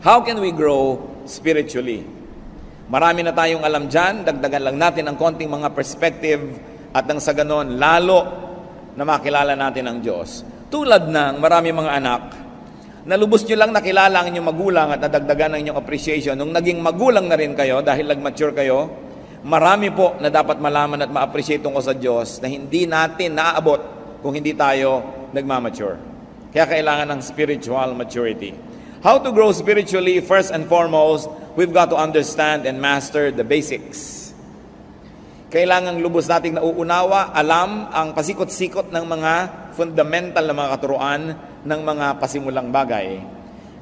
How can we grow spiritually? Marami na tayong alam dyan, dagdagan lang natin ang konting mga perspective at nang sa ganon, lalo na makilala natin ang Diyos. Tulad ng marami mga anak, nalubos nyo lang nakilala ang inyong magulang at nadagdagan ang inyong appreciation. Nung naging magulang na rin kayo, dahil nag-mature kayo, marami po na dapat malaman at ma-appreciate tungkol sa Diyos na hindi natin naaabot kung hindi tayo nagmamature. Kaya kailangan ng spiritual maturity. How to grow spiritually? First and foremost, we've got to understand and master the basics. Kailangan lubos nating nauunawa, alam ang pasikot-sikot ng mga fundamental na mga katuruan ng mga pasimulang bagay.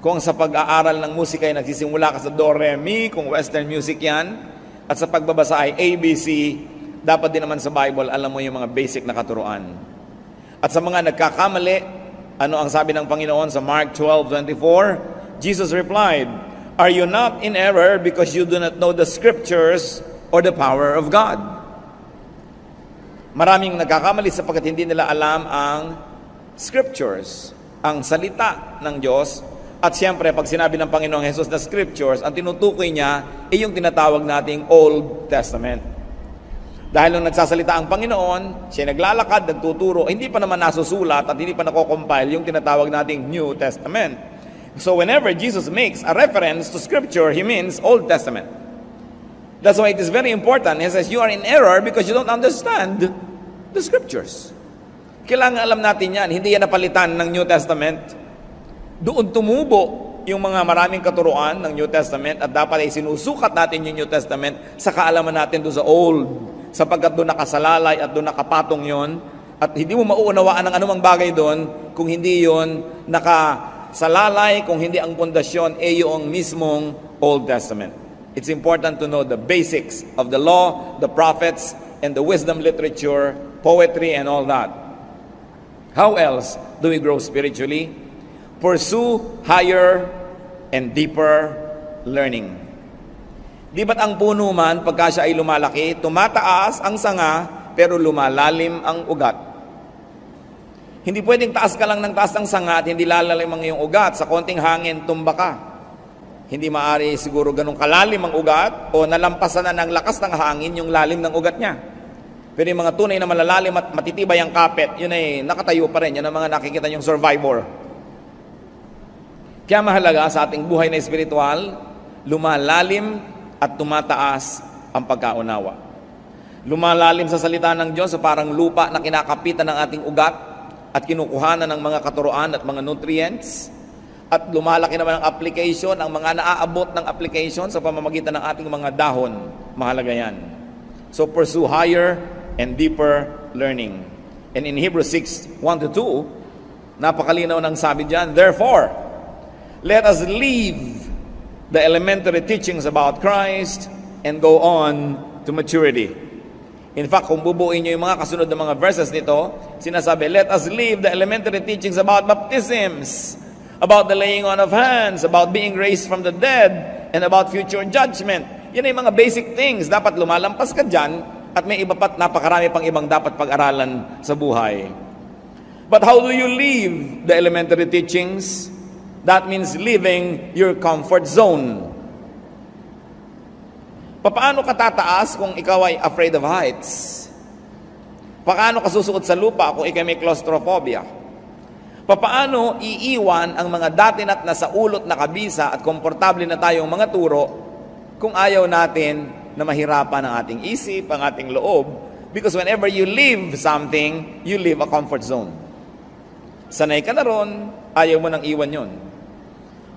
Kung sa pag-aaral ng musika ay nagsisimula ka sa do, re, mi, kung western music yan, at sa pagbabasa ay ABC, dapat din naman sa Bible, alam mo yung mga basic na katuruan. At sa mga nagkakamali, ano ang sabi ng Panginoon sa Mark 12:24? Jesus replied, "Are you not in error because you do not know the scriptures or the power of God?" Maraming nagkakamali sapagkat hindi nila alam ang scriptures, ang salita ng Diyos. At siyempre, pag sinabi ng Panginoong Jesus na scriptures, ang tinutukoy niya ay yung tinatawag nating Old Testament. Dahil nung nagsasalita ang Panginoon, siya naglalakad, nagtuturo, hindi pa naman nasusulat at hindi pa nako-compile yung tinatawag nating New Testament. So whenever Jesus makes a reference to Scripture, He means Old Testament. That's why it is very important. He says, you are in error because you don't understand the Scriptures. Kailangan alam natin yan. Hindi yan napalitan ng New Testament. Doon tumubo yung mga maraming katuruan ng New Testament at dapat ay sinusukat natin yung New Testament sa kaalaman natin doon sa Old. Sapagkat doon nakasalalay at doon nakapatong yon at hindi mo mauunawaan ng anumang bagay doon kung hindi yon nakasalalay, kung hindi ang pundasyon ay yung mismong Old Testament. It's important to know the basics of the law, the prophets, and the wisdom literature, poetry, and all that. How else do we grow spiritually? Pursue higher and deeper learning. Di ba't ang puno man, pagka siya ay lumalaki, tumataas ang sanga, pero lumalalim ang ugat. Hindi pwedeng taas ka lang ng taas ng sanga at hindi lalalim ang iyong ugat. Sa konting hangin, tumba ka. Hindi maaari siguro ganun kalalim ang ugat o nalampasan na ng lakas ng hangin yung lalim ng ugat niya. Pero yung mga tunay na malalalim at matitibay ang kapit, yun ay nakatayo pa rin. Yan ang mga nakikita yung survivor. Kaya mahalaga sa ating buhay na espiritual, lumalalim at tumataas ang pagkaunawa. Lumalalim sa salita ng Diyos, so parang lupa na kinakapitan ng ating ugat at kinukuhanan ng mga katuruan at mga nutrients. At lumalaki naman ang application, ang mga naaabot ng application sa pamamagitan ng ating mga dahon. Mahalaga yan. So pursue higher and deeper learning. And in Hebrews 6:1-2, napakalinaw ng sabi diyan, therefore, let us leave the elementary teachings about Christ and go on to maturity. In fact, kung bubuin nyo yung mga kasunod na mga verses nito, sinasabi, let us leave the elementary teachings about baptisms, about the laying on of hands, about being raised from the dead, and about future judgment. Yan ay mga basic things. Dapat lumalampas ka dyan at may iba pa't napakarami pang ibang dapat pag-aralan sa buhay. But how do you leave the elementary teachings? That means leaving your comfort zone. Paano ka tataas kung ikaw ay afraid of heights? Paano ka susuot sa lupa kung ikaw may claustrophobia? Paano iiwan ang mga dati na't nasa ulot na kabisa at komportable na tayong mga turo kung ayaw natin na mahirapan ang ating isip, ang ating loob? Because whenever you leave something, you leave a comfort zone. Sanay ka na ron, ayaw mo nang iwan yon.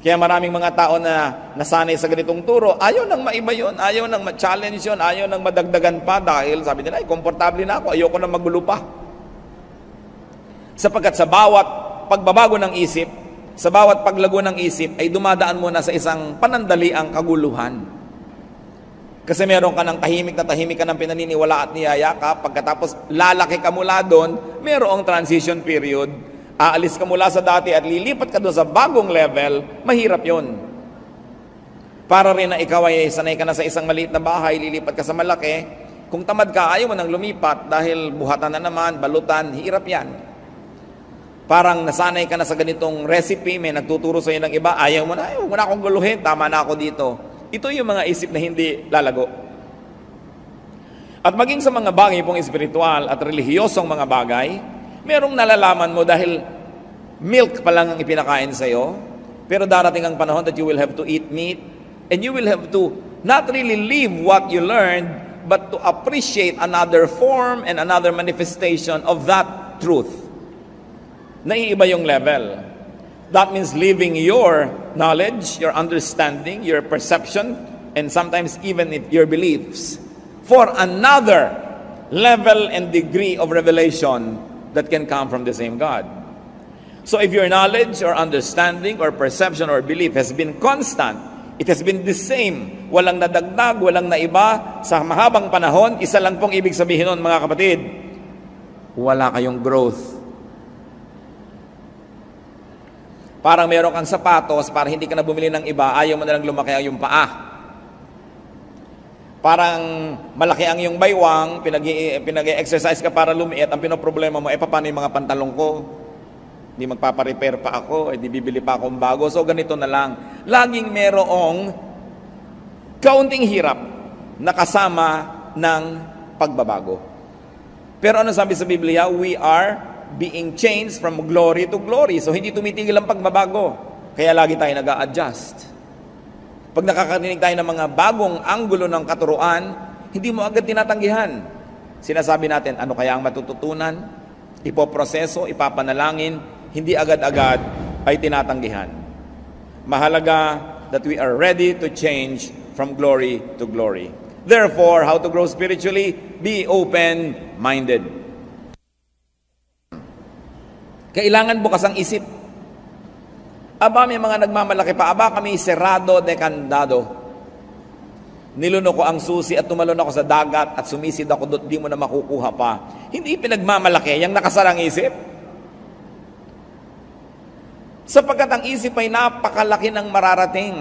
Kaya maraming mga tao na nasanay sa ganitong turo, ayaw nang maiba yun, ayaw nang ma-challenge yun, ayaw nang madagdagan pa dahil sabi nila, ay, komportable na ako, ayoko nang magulo pa. Sapagkat sa bawat pagbabago ng isip, sa bawat paglago ng isip, ay dumadaan muna sa isang panandaliang kaguluhan. Kasi meron ka ng tahimik ka ng pinaniniwala at niyayakap, pagkatapos lalaki ka mula doon, merong transition period. Aalis ka mula sa dati at lilipat ka doon sa bagong level, mahirap yon. Para rin na ikaw ay sanay ka na sa isang maliit na bahay, lilipat ka sa malaki, kung tamad ka, ayaw mo nang lumipat dahil buhatan na naman, balutan, hirap yan. Parang nasanay ka na sa ganitong recipe, may nagtuturo sa iyo ng iba, ayaw mo na akong guluhin, tama na ako dito. Ito yung mga isip na hindi lalago. At maging sa mga bagay pong espiritual at relihiyosong mga bagay, merong nalalaman mo dahil milk pa lang ang ipinakain sa iyo, pero darating ang panahon that you will have to eat meat, and you will have to not really live what you learned, but to appreciate another form and another manifestation of that truth. Naiiba yung level. That means leaving your knowledge, your understanding, your perception, and sometimes even your beliefs for another level and degree of revelation that can come from the same God. So if your knowledge or understanding or perception or belief has been constant, it has been the same, walang nadagdag, walang naiba, sa mahabang panahon, isa lang pong ibig sabihin nun, mga kapatid, wala kayong growth. Parang meron kang sapatos, para hindi ka na bumili ng iba, ayaw mo na lang lumaki ang iyong paa. Parang malaki ang iyong baywang, pinag-exercise ka para lumiit, ang pinoproblema mo, paano yung mga pantalong ko? Di magpaparepair pa ako, di bibili pa akong bago. So ganito na lang. Laging merong kaunting hirap na kasama ng pagbabago. Pero ano sabi sa Biblia? We are being changed from glory to glory. So hindi tumitigil ang pagbabago. Kaya lagi tayo nag-a-adjust. Pag nakakarinig tayo ng mga bagong anggulo ng katuruan, hindi mo agad tinatanggihan. Sinasabi natin, ano kaya ang matututunan? Ipoproseso, ipapanalangin, hindi agad-agad ay tinatanggihan. Mahalaga that we are ready to change from glory to glory. Therefore, how to grow spiritually? Be open-minded. Kailangan bukas ang isip. Aba, may mga nagmamalaki pa. Aba, kami serado de candado. Niluno ko ang susi at tumalon ako sa dagat at sumisid ako doon, di mo na makukuha pa. Hindi pinagmamalaki, yung nakasarang isip. Sapagkat ang isip ay napakalaki ng mararating.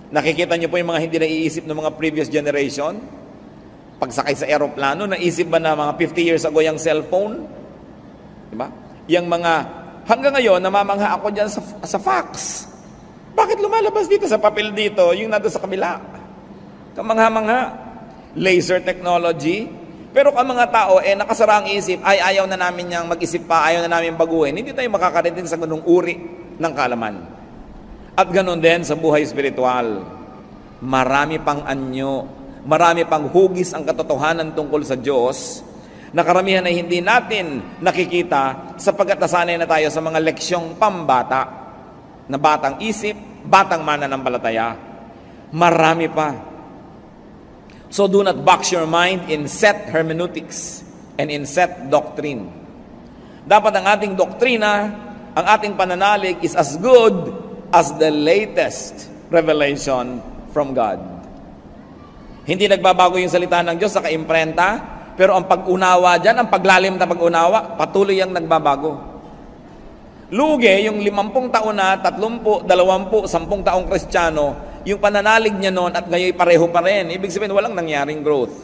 Nakikita niyo po yung mga hindi naiisip ng mga previous generation? Pagsakay sa aeroplano, naisip ba na mga 50 years ago yung cellphone? Diba? Yung mga, hanggang ngayon, namamangha ako dyan sa fax. Bakit lumalabas dito sa papel dito, yung nandun sa kabila? Kamangha-mangha. Laser technology. Pero ang mga tao, nakasara ang isip, ay ayaw na namin niyang mag-isip pa, ayaw na namin baguhin. Hindi tayo makakarating sa ganung uri ng kaalaman. At ganon din sa buhay espiritual. Marami pang anyo, marami pang hugis ang katotohanan tungkol sa Diyos, na karamihan ay hindi natin nakikita sapagkat nasanay na tayo sa mga leksyong pambata, na batang isip, batang mananampalataya. Marami pa. So do not box your mind in set hermeneutics and in set doctrine. Dapat ang ating doktrina, ang ating pananalig is as good as the latest revelation from God. Hindi nagbabago yung salita ng Diyos sa kaimprenta, pero ang pag-unawa dyan, ang paglalim na pag-unawa, patuloy ang nagbabago. Lugi, yung 50 taon na, 30, 20, 10 taong Kristiyano, yung pananalig niya noon at ngayon pareho pa rin. Ibig sabihin, walang nangyaring growth.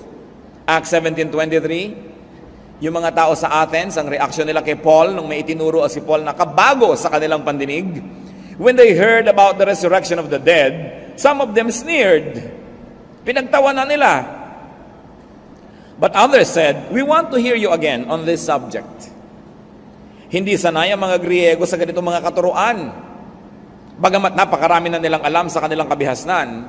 Acts 17:23, yung mga tao sa Athens, ang reaksyon nila kay Paul, nung may itinuro si Paul na kabago sa kanilang pandinig, when they heard about the resurrection of the dead, some of them sneered. Pinagtawanan nila. But others said, we want to hear you again on this subject. Hindi sanay ang mga Griego sa ganitong mga katuruan. Bagamat napakarami na nilang alam sa kanilang kabihasnan.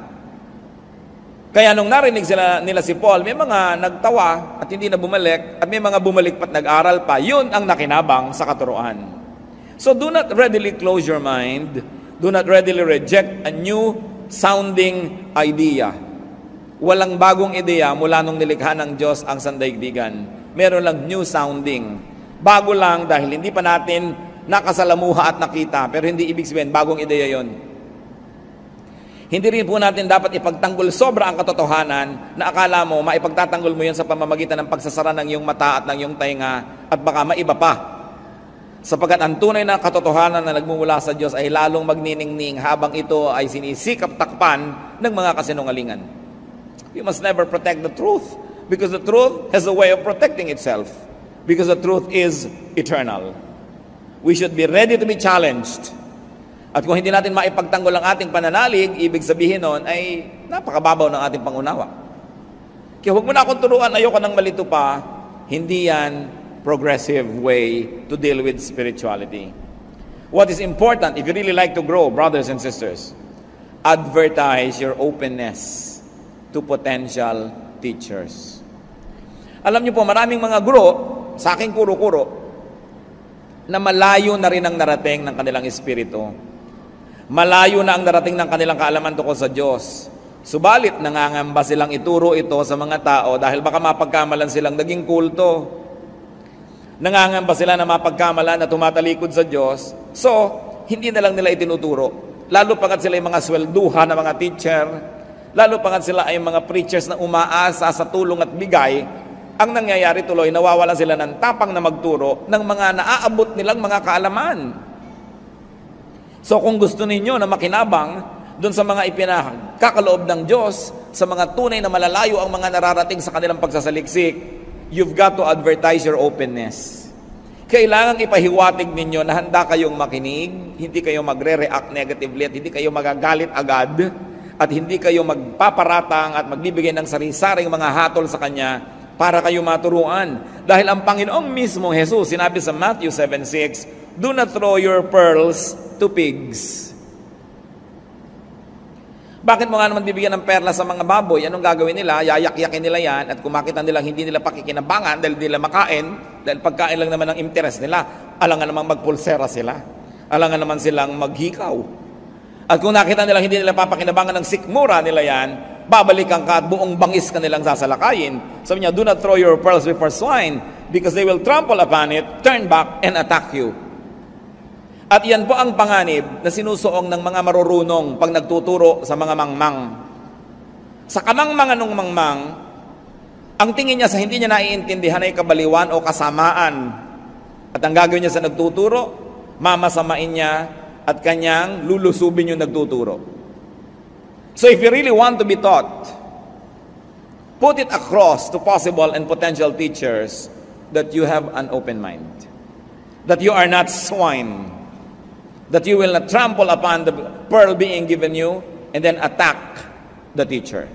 Kaya nung narinig nila si Paul, may mga nagtawa at hindi na bumalik, at may mga bumalik pat nag-aral pa. Yun ang nakinabang sa katuruan. So do not readily close your mind. Do not readily reject a new sounding idea. Walang bagong ideya mula nung nilikha ng Diyos ang sandaigdigan. Meron lang new sounding. Bago lang dahil hindi pa natin nakasalamuha at nakita, pero hindi ibig sabihin bagong ideya yon. Hindi rin po natin dapat ipagtanggol sobra ang katotohanan na akala mo maipagtatanggol mo yan sa pamamagitan ng pagsasara ng iyong mata at ng iyong tainga at baka maiba pa. Sapagkat ang tunay na katotohanan na nagmumula sa Diyos ay lalong magniningning habang ito ay sinisikap takpan ng mga kasinungalingan. You must never protect the truth because the truth has a way of protecting itself because the truth is eternal. We should be ready to be challenged. At kung hindi natin maipagtanggol ang ating pananalig, ibig sabihin nun ay napakababaw ng ating pangunawa. Kaya huwag mo na akong turuan, ayoko nang malito pa. Hindi yan progressive way to deal with spirituality. What is important, if you really like to grow, brothers and sisters, advertise your openness to potential teachers. Alam niyo po, maraming mga guro, sa aking kuro-kuro, na malayo na rin ang narating ng kanilang espiritu. Malayo na ang narating ng kanilang kaalaman tungkol sa Diyos. Subalit, nangangamba silang ituro ito sa mga tao dahil baka mapagkamalan silang naging kulto. Nangangamba sila na mapagkamalan na tumatalikod sa Diyos. So, hindi na lang nila itinuturo. Lalo pagat sila ay mga swelduhan na mga teacher, lalo pagat sila ay mga preachers na umaasa sa tulong at bigay, ang nangyayari tuloy, nawawalan sila ng tapang na magturo ng mga naaabot nilang mga kaalaman. So kung gusto ninyo na makinabang doon sa mga ipinakakaloob ng Diyos, sa mga tunay na malalayo ang mga nararating sa kanilang pagsasaliksik, you've got to advertise your openness. Kailangan ipahiwatig ninyo na handa kayong makinig, hindi kayo magre-react negatively at hindi kayo magagalit agad at hindi kayo magpaparatang at magbibigay ng sari-saring mga hatol sa Kanya para kayo maturuan. Dahil ang Panginoong mismo, Jesus, sinabi sa Matthew 7:6, do not throw your pearls to pigs. Bakit mo nga naman bibigyan ng perla sa mga baboy? Anong gagawin nila? Yayak-yakin nila yan at kung makita nilang hindi nila pakikinabangan dahil nila makain, dahil pagkain lang naman ang interest nila, alangan namang magpulsera sila. Alangan naman silang maghikaw. At kung nakita nilang hindi nila papakinabangan ng sikmura nila yan, babalikan ka at buong bangis ka nilang sasalakayin. Sabi niya, do not throw your pearls before swine because they will trample upon it, turn back, and attack you. At yan po ang panganib na sinusuong ng mga marurunong pag nagtuturo sa mga mangmang. Sa kamangmangan ng mangmang, ang tingin niya sa hindi niya naiintindihan ay kabaliwan o kasamaan. At ang gagawin niya sa nagtuturo, mamasamain niya at kanyang lulusubin yung nagtuturo. So if you really want to be taught, put it across to possible and potential teachers that you have an open mind, that you are not swine, that you will not trample upon the pearl being given you and then attack the teacher.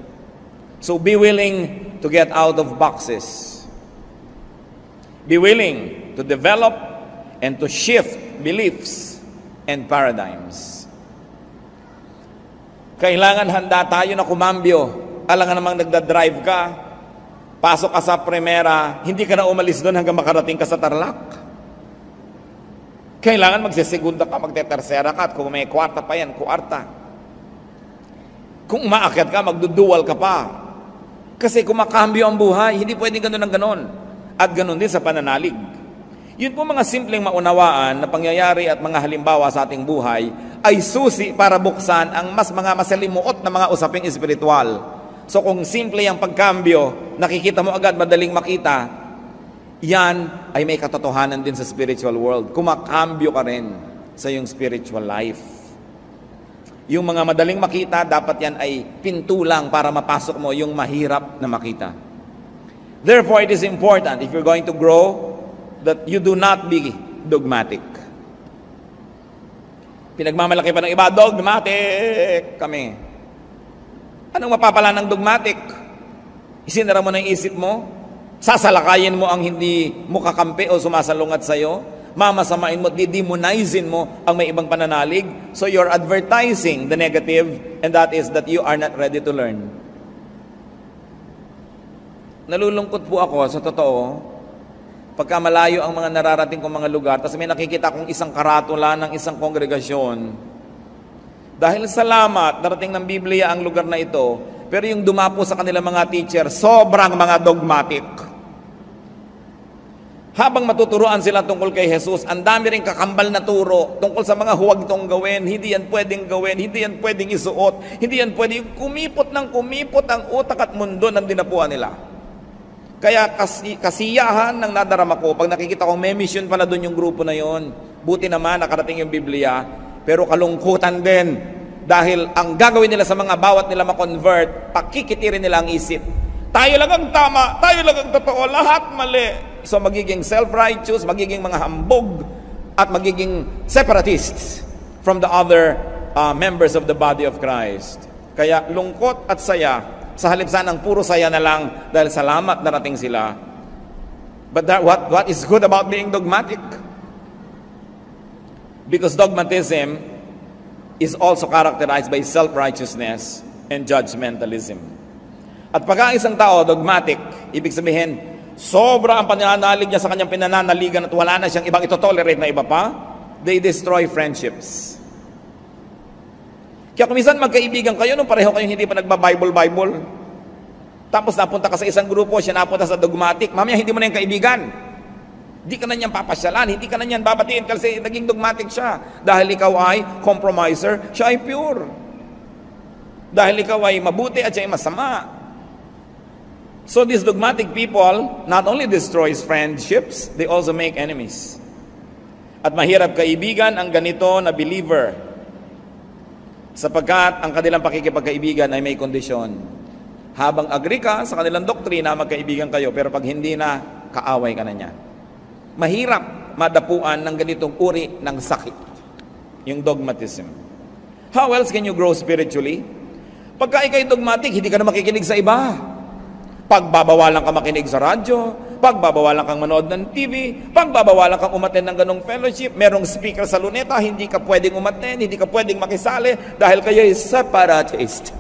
So be willing to get out of boxes. Be willing to develop and to shift beliefs and paradigms. Kailangan handa tayo na kumambyo. Alangan namang nagdadrive ka, pasok ka sa Primera, hindi ka na umalis doon hanggang makarating ka sa Tarlac. Kailangan magsisegunda ka, magtetersera ka, at kung may kwarta pa yan, kwarta. Kung umaakyat ka, magdudual ka pa. Kasi kumakambyo ang buhay, hindi pwedeng ganun ang ganun. At ganun din sa pananalig. Yun po mga simpleng maunawaan na pangyayari at mga halimbawa sa ating buhay ay susi para buksan ang mga masalimuot na mga usaping espiritual. So kung simple ang pagkambyo, nakikita mo agad, madaling makita, yan ay may katotohanan din sa spiritual world. Kumakambyo ka rin sa iyong spiritual life. Yung mga madaling makita, dapat yan ay pintulang para mapasok mo yung mahirap na makita. Therefore, it is important if you're going to grow that you do not be dogmatic. Pinagmamalaki pa ng iba, dogmatic kami. Anong mapapala ng dogmatic? Isinara mo na yung isip mo, sasalakayin mo ang hindi mo kakampi o sumasalungat sa'yo, mamasamain mo, didemonizin mo ang may ibang pananalig, so you're advertising the negative, and that is that you are not ready to learn. Nalulungkot po ako, sa totoo, pagka malayo ang mga nararating kong mga lugar, tapos may nakikita kong isang karatula ng isang kongregasyon. Dahil salamat, darating ng Biblia ang lugar na ito, pero yung dumapo sa kanila mga teacher, sobrang mga dogmatic. Habang matuturuan sila tungkol kay Jesus, ang dami rin kakambal na turo tungkol sa mga huwag itong gawin, hindi yan pwedeng gawin, hindi yan pwedeng isuot, hindi yan pwedeng kumipot ang utak at mundo ng dinapuan nila. Kaya kasiyahan ng nadarama ko, pag nakikita kong may mission pala doon yung grupo na yon, buti naman nakarating yung Biblia, pero kalungkutan din dahil ang gagawin nila sa mga bawat nila ma-convert, pakikitirin nila ang isip. Tayo lang ang tama, tayo lang ang totoo, lahat mali. So magiging self-righteous, magiging mga hambog, at magiging separatists from the other members of the body of Christ. Kaya lungkot at saya, sa halip sanang puro saya na lang dahil salamat narating sila. But what is good about being dogmatic? Because dogmatism is also characterized by self-righteousness and judgmentalism. At pagka isang tao dogmatic, ibig sabihin, sobra ang pananalig niya sa kanyang pinananaligan at wala na siyang ibang itotolerate na iba pa, they destroy friendships. Kaya kung minsan magkaibigan kayo, nung pareho kayong hindi pa nagba-Bible, tapos napunta ka sa isang grupo, siya napunta sa dogmatic, mamaya hindi mo na yung kaibigan. Hindi ka na niyan papasyalan, hindi ka na niyan babatiin kasi naging dogmatic siya. Dahil ikaw ay compromiser, siya ay pure. Dahil ikaw ay mabuti at siya ay masama. So these dogmatic people not only destroys friendships, they also make enemies. At mahirap kaibigan ang ganito na believer, sapagkat ang kanilang pakikipagkaibigan ay may kondisyon. Habang agree ka sa kanilang doktrina, magkaibigan kayo, pero pag hindi na, kaaway ka na niya. Mahirap madapuan ng ganitong uri ng sakit, yung dogmatism. How else can you grow spiritually? Pagka ikay dogmatic, hindi ka na makikinig sa iba. Pagbabawalan ka makinig sa radyo, pagbabawalan kang manood ng TV, pagbabawalan kang umattend ng ganong fellowship, merong speaker sa luneta, hindi ka pwedeng umattend, hindi ka pwedeng makisali dahil kayo ay separatist.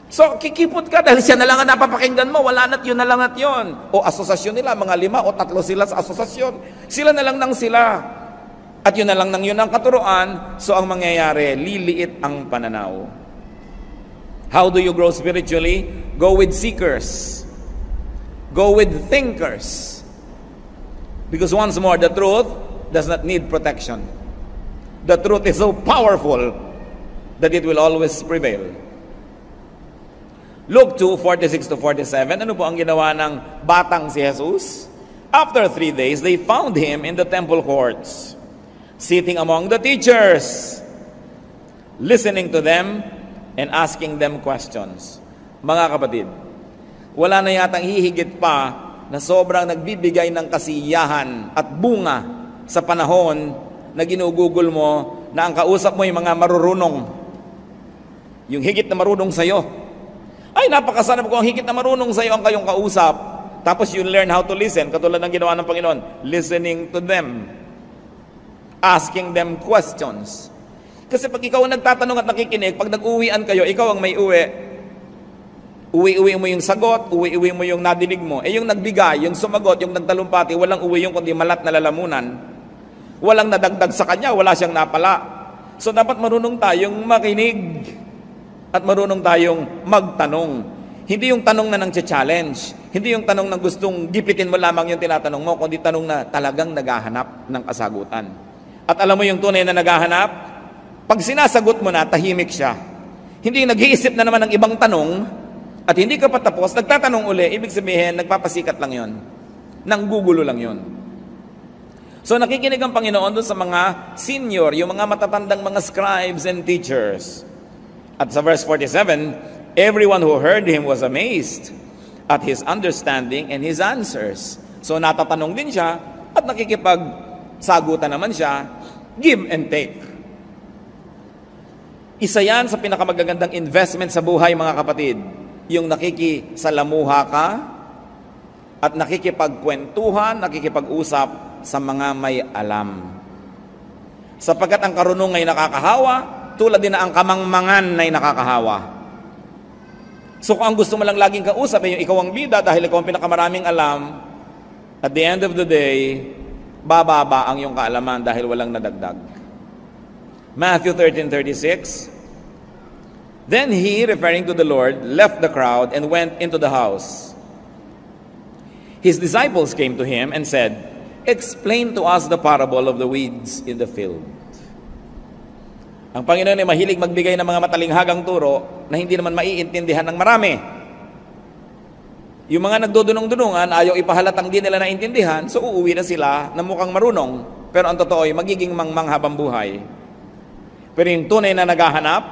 So, kikipot ka dahil siya na lang ang napapakinggan mo, wala na't yun na lang at yun. O asosasyon nila, mga 5 o 3 sila sa asosasyon. Sila na lang nang sila. At yun na lang nang yun ang katuruan, so ang mangyayari, liliit ang pananaw. How do you grow spiritually? Go with seekers. Go with thinkers. Because once more, the truth does not need protection. The truth is so powerful that it will always prevail. Luke 2:46-47, ano po ang ginawa ng batang si Jesus? After 3 days, they found him in the temple courts, sitting among the teachers, listening to them, and asking them questions. Mga kapatid, wala na yatang hihigit pa na sobrang nagbibigay ng kasiyahan at bunga sa panahon na ginugugol mo na ang kausap mo yung mga marurunong. Yung higit na marunong sa'yo. Ay, napakasarap ko ang higit na marunong sa'yo ang kayong kausap. Tapos you learn how to listen, katulad ng ginawa ng Panginoon. Listening to them. Asking them questions. Kasi pag ikaw ang nagtatanong at nakikinig, pag nag-uwian kayo, ikaw ang may uwi. Uwi-uwi mo yung sagot, uwi-uwi mo yung nadinig mo. Eh yung nagbigay, yung sumagot, yung nagtalumpati, walang uwi yung kundi malat na lalamunan. Walang nadagdag sa kanya, wala siyang napala. So dapat marunong tayong makinig at marunong tayong magtanong. Hindi yung tanong na nang challenge, hindi yung tanong na gustong gipitin mo lamang yung tinatanong mo, kundi tanong na talagang naghahanap ng kasagutan. At alam mo yung tunay na naghahanap? Pag sinasagot mo na, tahimik siya. Hindi nag-iisip na naman ng ibang tanong at hindi ka patapos, nagtatanong uli, ibig sabihin, nagpapasikat lang yon. Nanggugulo lang yon. So nakikinig ang Panginoon doon sa mga senior, yung mga matatandang mga scribes and teachers. At sa verse 47, everyone who heard him was amazed at his understanding and his answers. So natatanong din siya at nakikipagsagutan naman siya, give and take. Isa yan sa pinakamagagandang investment sa buhay, mga kapatid. Yung nakikisalamuha ka at nakikipagkwentuhan, nakikipag-usap sa mga may alam. Sapagkat ang karunong ay nakakahawa, tulad din na ang kamangmangan ay nakakahawa. So kung ang gusto mo lang laging kausap ay yung ikaw ang bida dahil ikaw ang pinakamaraming alam, at the end of the day, bababa ang iyong kaalaman dahil walang nadagdag. Matthew 13:36. Then he, referring to the Lord, left the crowd and went into the house. His disciples came to him and said, "Explain to us the parable of the weeds in the field." Ang Panginoon ay mahilig magbigay ng mga matalinghagang turo na hindi naman maiintindihan ng marami. Yung mga nagdudunong-dunungan, ayaw ipahalatang di nila naintindihan, so uuwi na sila na mukhang marunong, pero ang totoo ay magiging mangmang habang buhay. Pero yung tunay na naghahanap,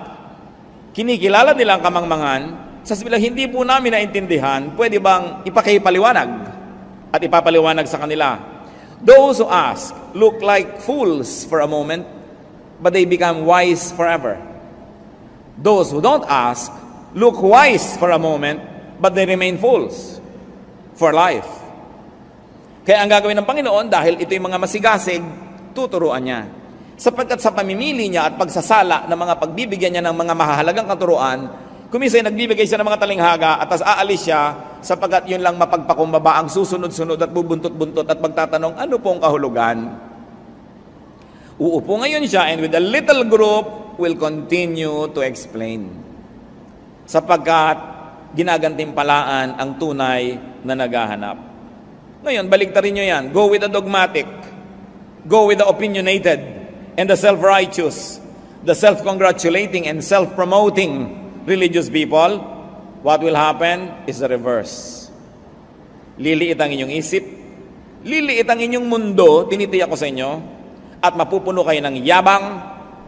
kinikilala nila ang kamangmangan, sasabihin hindi po namin naintindihan, pwede bang ipakipaliwanag at ipapaliwanag sa kanila? Those who ask look like fools for a moment, but they become wise forever. Those who don't ask look wise for a moment, but they remain fools for life. Kaya ang gagawin ng Panginoon, dahil ito yung mga masigasig, tuturuan niya. Sapagkat sa pamimili niya at pagsasala ng mga pagbibigyan niya ng mga mahahalagang katuruan, kumisay nagbibigay siya ng mga talinghaga at tas aalis siya sapagkat yun lang mapagpakumbaba ang susunod-sunod at bubuntot-buntot at magtatanong, ano pong kahulugan? Uupo ngayon siya and with a little group will continue to explain. Sapagkat ginagantimpalaan ang tunay na naghahanap. Ngayon, baligtarin nyo yan. Go with the dogmatic. Go with the opinionated and the self-righteous, the self-congratulating and self-promoting religious people. What will happen is the reverse. Liliit ang inyong isip, liliit ang inyong mundo, tinitiyak ko sa inyo, at mapupuno kayo ng yabang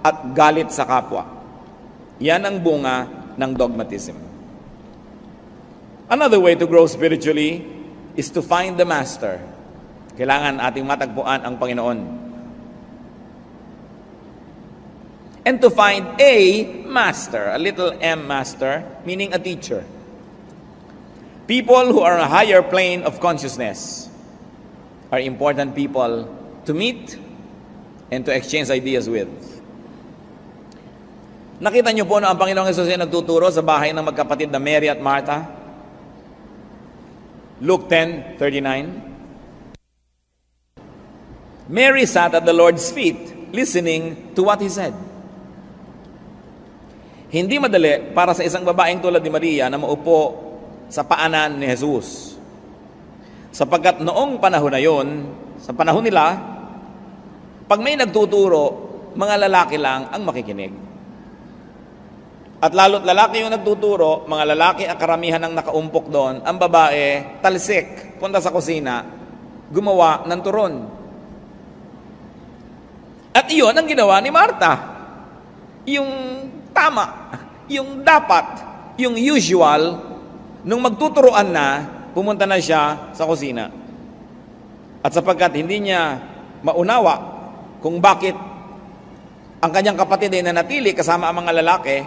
at galit sa kapwa. Yan ang bunga ng dogmatism. Another way to grow spiritually is to find the Master. Kailangan ating matagpuan ang Panginoon. And to find a master, a little m master, meaning a teacher. People who are on a higher plane of consciousness are important people to meet and to exchange ideas with. Nakita niyo po na ang Panginoong Hesus ay nagtuturo sa bahay ng magkapatid na Mary at Martha? Luke 10:39. Mary sat at the Lord's feet, listening to what He said. Hindi madali para sa isang babaeng tulad ni Maria na maupo sa paanan ni Jesus. Sapagkat noong panahon na yon, sa panahon nila, pag may nagtuturo, mga lalaki lang ang makikinig. At lalo't lalaki yung nagtuturo, mga lalaki ang karamihan ng nakaumpok doon, ang babae, talsik, punta sa kusina, gumawa ng turon. At iyon ang ginawa ni Martha. Yung tama, yung dapat, yung usual, nung magtuturuan na, pumunta na siya sa kusina. At sapagkat hindi niya maunawa kung bakit ang kanyang kapatid ay nanatili kasama ang mga lalaki,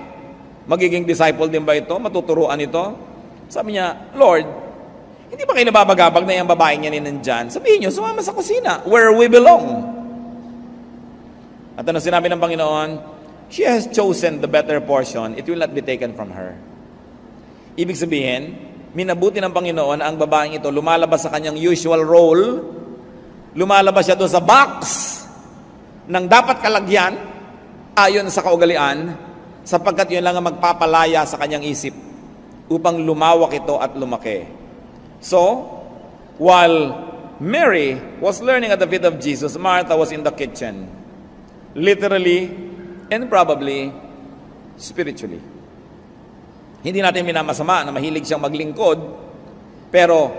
magiging disciple din ba ito? Matuturuan ito? Sabi niya, Lord, hindi ba kayo nababagabag na yung babaeng yan nandyan? Sabihin niyo, sumama sa kusina, where we belong. At ano sinabi ng Panginoon? She has chosen the better portion. It will not be taken from her. Ibig sabihin, minabuti ng Panginoon na ang babaeng ito lumalabas sa kanyang usual role, lumalabas siya doon sa box ng dapat kalagyan ayon sa kaugalian, sapagkat yun lang ang magpapalaya sa kanyang isip upang lumawak ito at lumaki. So, while Mary was learning at the feet of Jesus, Martha was in the kitchen, literally and probably spiritually. Hindi natin minamasama na mahilig siyang maglingkod, pero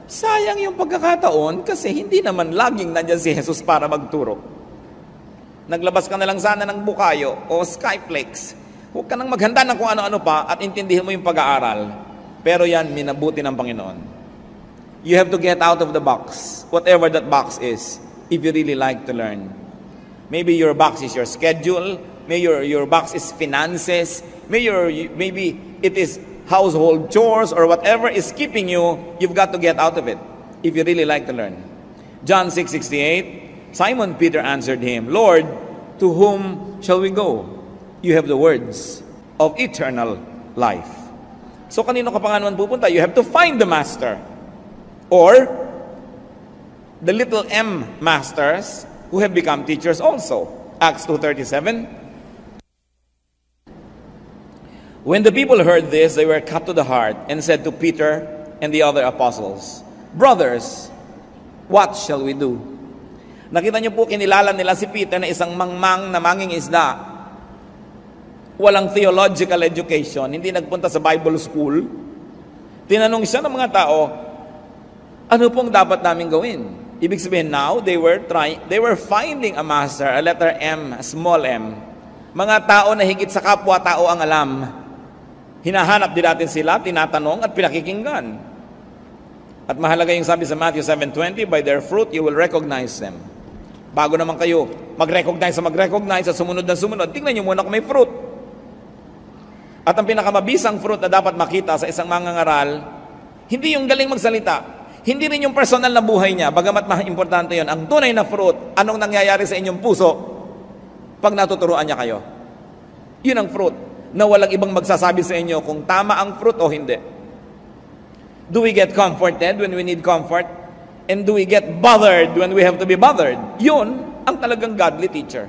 sayang yung pagkakataon kasi hindi naman laging nandiyan si Jesus para magturo. Naglabas ka na lang sana ng bukayo o skyflakes. Huwag ka nang maghanda ng kung ano-ano pa at intindihin mo yung pag-aaral. Pero yan, minabuti ng Panginoon. You have to get out of the box, whatever that box is, if you really like to learn. Maybe your box is your schedule, maybe your box is finances, maybe it is household chores or whatever is keeping you, you've got to get out of it if you really like to learn. John 6:68, Simon Peter answered him, Lord, to whom shall we go? You have the words of eternal life. So kanino ka pa nga naman pupunta? You have to find the master. Or the little m masters who have become teachers also. Acts 2:37. When the people heard this, they were cut to the heart and said to Peter and the other apostles, Brothers, what shall we do? Nakita niyo po, kinilala nila si Peter na isang mangmang na manging isda. Walang theological education, hindi nagpunta sa Bible school. Tinanong siya ng mga tao, ano pong dapat namin gawin? Ibig sabihin now, they were finding a master, a letter M, a small m. Mga tao na higit sa kapwa-tao ang alam. Hinahanap din natin sila, tinatanong at pinakikinggan. At mahalaga yung sabi sa Matthew 7:20, by their fruit you will recognize them. Bago naman kayo mag-recognize at sumunod na sumunod, tingnan nyo muna kung may fruit. At ang pinakamabisang fruit na dapat makita sa isang mangangaral, hindi yung galing magsalita, hindi rin yung personal na buhay niya, bagamat importante yun. Ang tunay na fruit, anong nangyayari sa inyong puso pag natuturuan niya kayo. Yun ang fruit, na walang ibang magsasabi sa inyo kung tama ang fruit o hindi. Do we get comforted when we need comfort? And do we get bothered when we have to be bothered? Yun ang talagang godly teacher.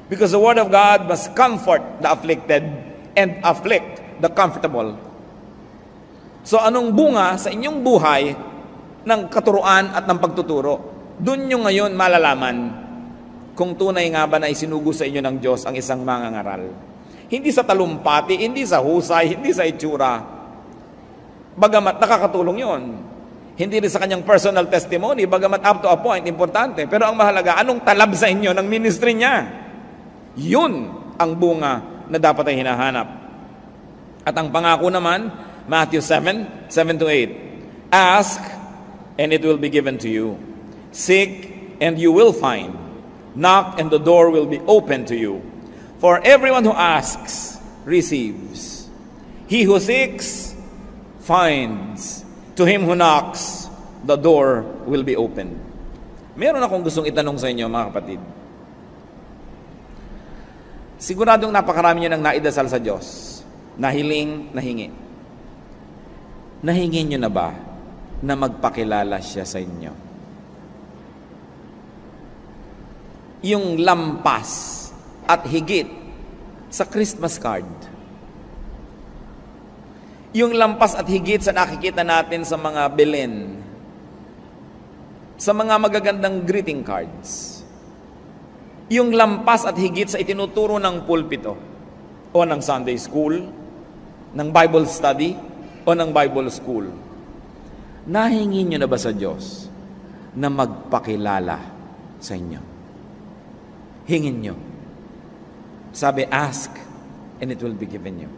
Because the Word of God must comfort the afflicted and afflict the comfortable. So anong bunga sa inyong buhay ng katuruan at ng pagtuturo? Doon nyo ngayon malalaman kung tunay nga ba na isinugo sa inyo ng Diyos ang isang mangangaral. Hindi sa talumpati, hindi sa husay, hindi sa itsura. Bagamat nakakatulong yon. Hindi rin sa kanyang personal testimony, bagamat up to a point, importante. Pero ang mahalaga, anong talab sa inyo ng ministry niya? Yun ang bunga na dapat ay hinahanap. At ang pangako naman, Matthew 7:7-8. Ask, and it will be given to you. Seek, and you will find. Knock, and the door will be open to you. For everyone who asks, receives. He who seeks, finds. To him who knocks, the door will be opened. Meron akong gustong itanong sa inyo, mga kapatid. Siguradong napakarami nyo nang naidasal sa Diyos. Nahiling, nahingi. Nahingi nyo na ba na magpakilala siya sa inyo? Yung lampas at higit sa Christmas card. Yung lampas at higit sa nakikita natin sa mga Belen, sa mga magagandang greeting cards. Yung lampas at higit sa itinuturo ng pulpito o ng Sunday school, ng Bible study o ng Bible school. Nahingi nyo na ba sa Diyos na magpakilala sa inyo? Hingin nyo. Sabi, ask and it will be given you.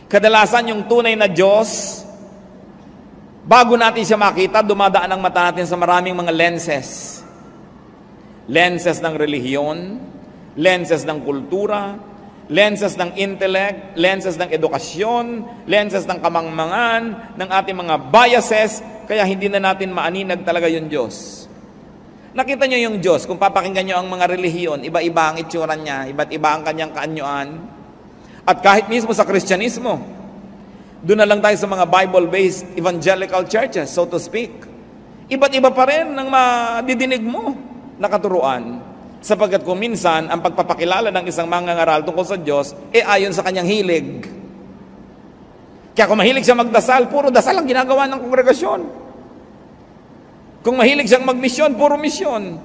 Kadalasan yung tunay na Diyos, bago natin siya makita, dumadaan ang mata natin sa maraming mga lenses. Lenses ng relihiyon, lenses ng kultura, lenses ng intellect, lenses ng edukasyon, lenses ng kamangmangan, ng ating mga biases, kaya hindi na natin maaninag talaga yung Diyos. Nakita nyo yung Diyos, kung papakinggan nyo ang mga relihiyon, iba-iba ang itsura niya, iba't iba ang kanyang kaanyuan. At kahit mismo sa Kristyanismo, doon na lang tayo sa mga Bible-based evangelical churches, so to speak. Iba't iba pa rin ang madidinig mo na katuruan. Sapagkat kung minsan, ang pagpapakilala ng isang mangangaral tungkol sa Diyos, ayon sa kanyang hilig. Kaya kung mahilig siya magdasal, puro dasal ang ginagawa ng kongregasyon. Kung mahilig siyang magmisyon, puro misyon.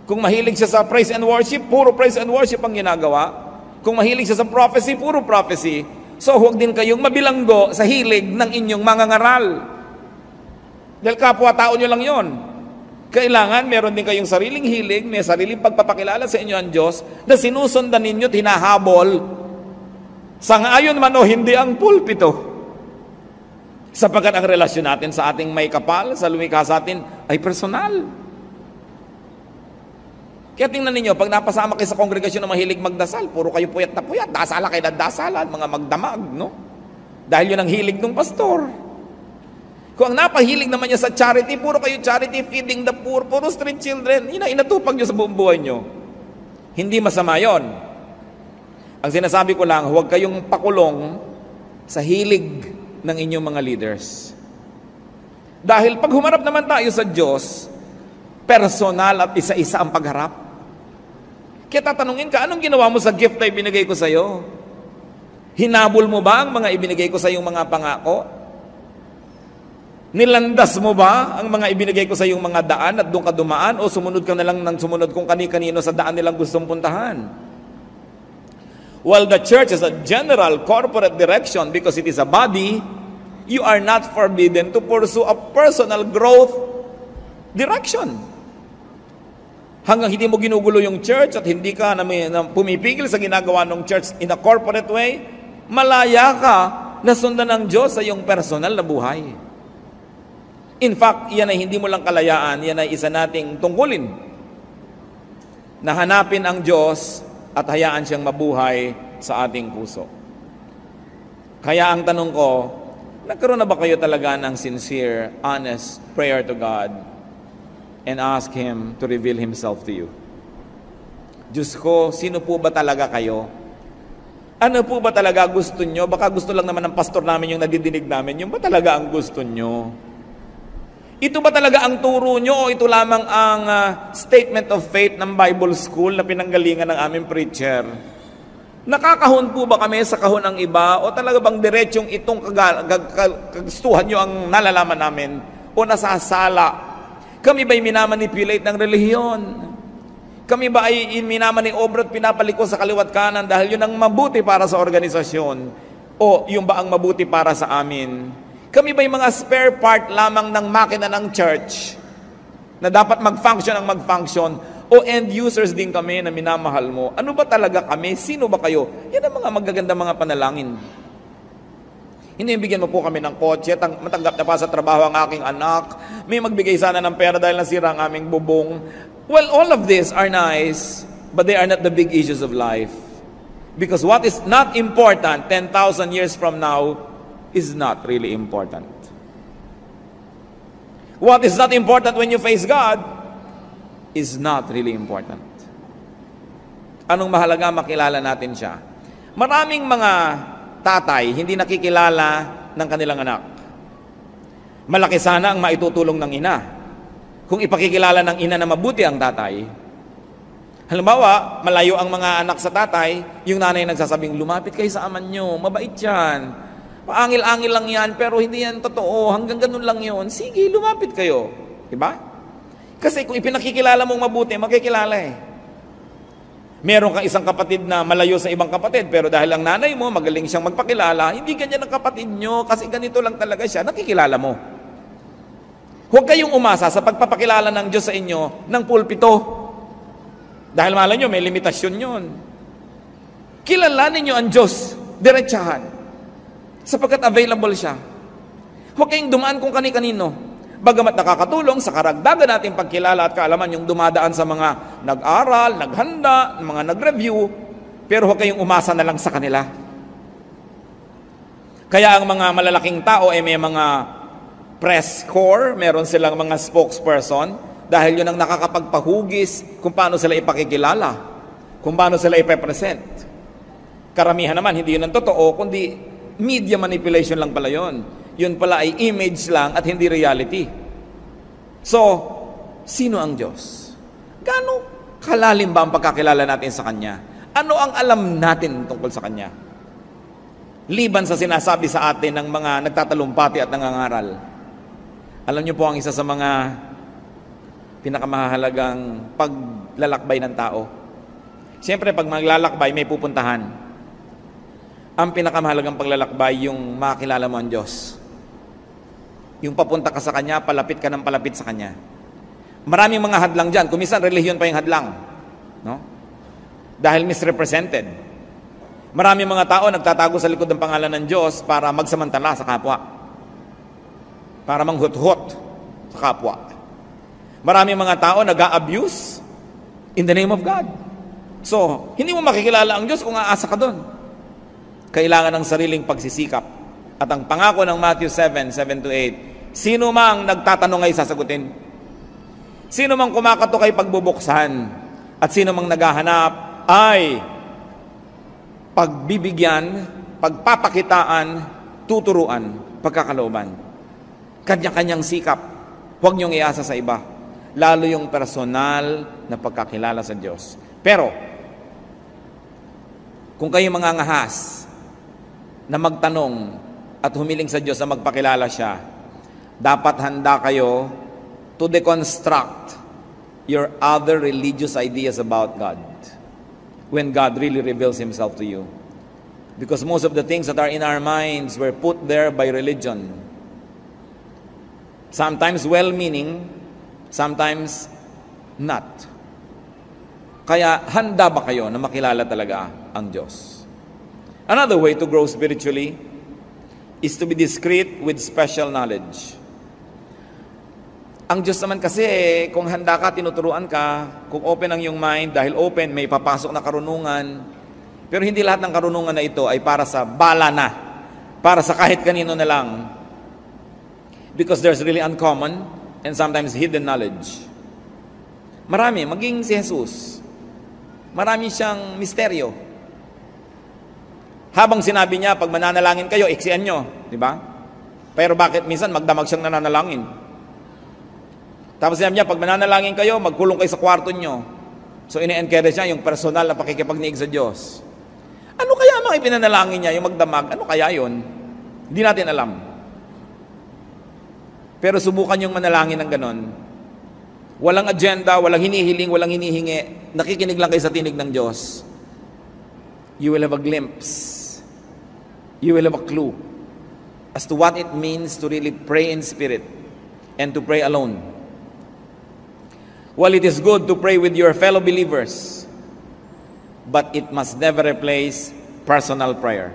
Kung mahilig siya sa praise and worship, puro praise and worship ang ginagawa. Kung mahilig siya sa prophecy, puro prophecy. So huwag din kayong mabilanggo sa hilig ng inyong mangangaral. Dahil kapwa-tao nyo lang yon. Kailangan meron din kayong sariling hilig, may sariling pagpapakilala sa inyo ang Diyos na sinusundan ninyo, tinahabol. Sangayon man o hindi ang pulpito. Sapagkat ang relasyon natin sa ating may kapal, sa lumikha sa atin, ay personal. Kaya tingnan ninyo, pag napasama kayo sa kongregasyon na mahilig magdasal, puro kayo puyat na puyat, dasala kayo na dasalan, mga magdamag, no? Dahil yun ang hilig ng pastor. Kung ang napahilig naman niya sa charity, puro kayo charity, feeding the poor, puro street children, yun ang inatupag nyo sa buong buhay nyo. Hindi masama yon. Ang sinasabi ko lang, huwag kayong pakulong sa hilig ng inyong mga leaders. Dahil pag humarap naman tayo sa Diyos, personal at isa-isa ang pagharap. Kaya tatanungin ka, anong ginawa mo sa gift na ibinigay ko sa iyo? Hinabol mo ba ang mga ibinigay ko sa iyong mga pangako? Nilandas mo ba ang mga ibinigay ko sa iyong mga daan at doon ka dumaan? O sumunod ka na lang ng sumunod kung kani-kanino sa daan nilang gustong puntahan? While the church is a general corporate direction because it is a body, you are not forbidden to pursue a personal growth direction. Hanggang hindi mo ginugulo yung church at hindi ka na pumipigil sa ginagawa ng church in a corporate way, malaya ka na sundan ng Diyos sa iyong personal na buhay. In fact, yan ay hindi mo lang kalayaan, yan ay isa nating tungkulin. Na hanapin ang Diyos at hayaan siyang mabuhay sa ating puso. Kaya ang tanong ko, nagkaroon na ba kayo talaga ng sincere, honest prayer to God and ask Him to reveal Himself to you? Diyos ko, sino po ba talaga kayo? Ano po ba talaga gusto nyo? Baka gusto lang naman ng pastor namin yung nadidinig namin. Yung ba talaga ang gusto nyo? Ito ba talaga ang turo nyo o ito lamang ang statement of faith ng Bible School na pinanggalingan ng aming preacher? Nakakahon po ba kami sa kahon ng iba o talaga bang diretsyong itong kagustuhan nyo ang nalalaman namin o nasasala? Kami ba'y minamanipulate ng relihiyon? Kami ba ay minamaniobra at pinapaliko sa kaliwat kanan dahil yun ang mabuti para sa organisasyon o yung ba ang mabuti para sa amin? Kami ba'y mga spare part lamang ng makina ng church na dapat mag-function ang mag-function o end users din kami na minamahal mo? Ano ba talaga kami? Sino ba kayo? Yan ang mga magaganda mga panalangin. Hindi bigyan mo po kami ng kotse, matanggap na pa sa trabaho ang aking anak, may magbigay sana ng pera dahil nasira ang aming bubong. Well, all of these are nice, but they are not the big issues of life. Because what is not important 10,000 years from now is not really important. What is not important when you face God is not really important. Anong mahalaga? Makilala natin siya. Maraming mga tatay hindi nakikilala ng kanilang anak. Malaki sana ang maitutulong ng ina kung ipakikilala ng ina na mabuti ang tatay. Halimbawa, malayo ang mga anak sa tatay, yung nanay nagsasabing, lumapit kayo sa aman nyo, mabait yan. Paangil-angil lang yan, pero hindi yan totoo, hanggang ganun lang yun. Sige, lumapit kayo. Diba? Kasi kung ipinakikilala mong mabuti, makikilala eh. Meron kang isang kapatid na malayo sa ibang kapatid, pero dahil ang nanay mo, magaling siyang magpakilala, hindi ganyan ang kapatid nyo, kasi ganito lang talaga siya, nakikilala mo. Huwag kayong umasa sa pagpapakilala ng Diyos sa inyo ng pulpito. Dahil malay nyo, may limitasyon yun. Kilalanin nyo ang Diyos, diretsahan, sapagkat available siya. Huwag kayong dumaan kung kani-kanino. Bagamat nakakatulong sa karagdagan nating pagkilala at kaalaman yung dumadaan sa mga nag-aral, naghanda, mga nag-review, pero huwag kayong umasa na lang sa kanila. Kaya ang mga malalaking tao ay may mga press corps, meron silang mga spokesperson, dahil yun ang nakakapagpahugis kung paano sila ipakikilala, kung paano sila ipepresent. Karamihan naman, hindi yun ang totoo, kundi media manipulation lang pala yun. Yun pala ay image lang at hindi reality. So, sino ang Diyos? Gaano kalalim ba ang pagkakilala natin sa Kanya? Ano ang alam natin tungkol sa Kanya? Liban sa sinasabi sa atin ng mga nagtatalumpati at nangangaral. Alam niyo po ang isa sa mga pinakamahalagang paglalakbay ng tao. Siyempre, pag maglalakbay, may pupuntahan. Ang pinakamahalagang paglalakbay, yung makilala mo ang Diyos. Yung papunta ka sa Kanya, palapit ka ng palapit sa Kanya. Maraming mga hadlang dyan. Kung minsan, relihiyon pa yung hadlang. No? Dahil misrepresented. Maraming mga tao nagtatago sa likod ng pangalan ng Diyos para magsamantala sa kapwa. Para manghut-hut sa kapwa. Maraming mga tao nag-a-abuse in the name of God. So, hindi mo makikilala ang Diyos kung aasa ka doon. Kailangan ng sariling pagsisikap. At ang pangako ng Matthew 7:7-8, sino mang nagtatanong ay sasagutin. Sino mang kumakatok ay pagbubuksan. At sino mang naghahanap ay pagbibigyan, pagpapakitaan, tuturuan, pagkakalooban. Kanya-kanyang sikap. Huwag niyong iasa sa iba. Lalo yung personal na pagkakilala sa Diyos. Pero, kung kayo mangangahas na magtanong at humiling sa Diyos na magpakilala siya, dapat handa kayo to deconstruct your other religious ideas about God when God really reveals Himself to you. Because most of the things that are in our minds were put there by religion. Sometimes well-meaning, sometimes not. Kaya handa ba kayo na makilala talaga ang Diyos? Another way to grow spiritually is to be discreet with special knowledge. Ang Diyos naman kasi, kung handa ka, tinuturuan ka, kung open ang iyong mind, dahil open, may papasok na karunungan. Pero hindi lahat ng karunungan na ito ay para sa bala na, para sa kahit kanino na lang. Because there's really uncommon and sometimes hidden knowledge. Marami, maging si Jesus. Marami siyang misteryo. Habang sinabi niya, pag mananalangin kayo, iksian nyo. Di ba? Pero bakit minsan magdamag siyang nananalangin? Tapos sinabi niya, pag mananalangin kayo, magkulong kayo sa kwarto nyo. So ini-encourage niya yung personal na pakikipagniig sa Diyos. Ano kaya mga ipinanalangin niya, yung magdamag? Ano kaya yun? Hindi natin alam. Pero subukan yung manalangin ng ganon. Walang agenda, walang hinihiling, walang hinihingi. Nakikinig lang kayo sa tinig ng Diyos. You will have a glimpse. You will have a clue as to what it means to really pray in spirit and to pray alone. Well, it is good to pray with your fellow believers, but it must never replace personal prayer.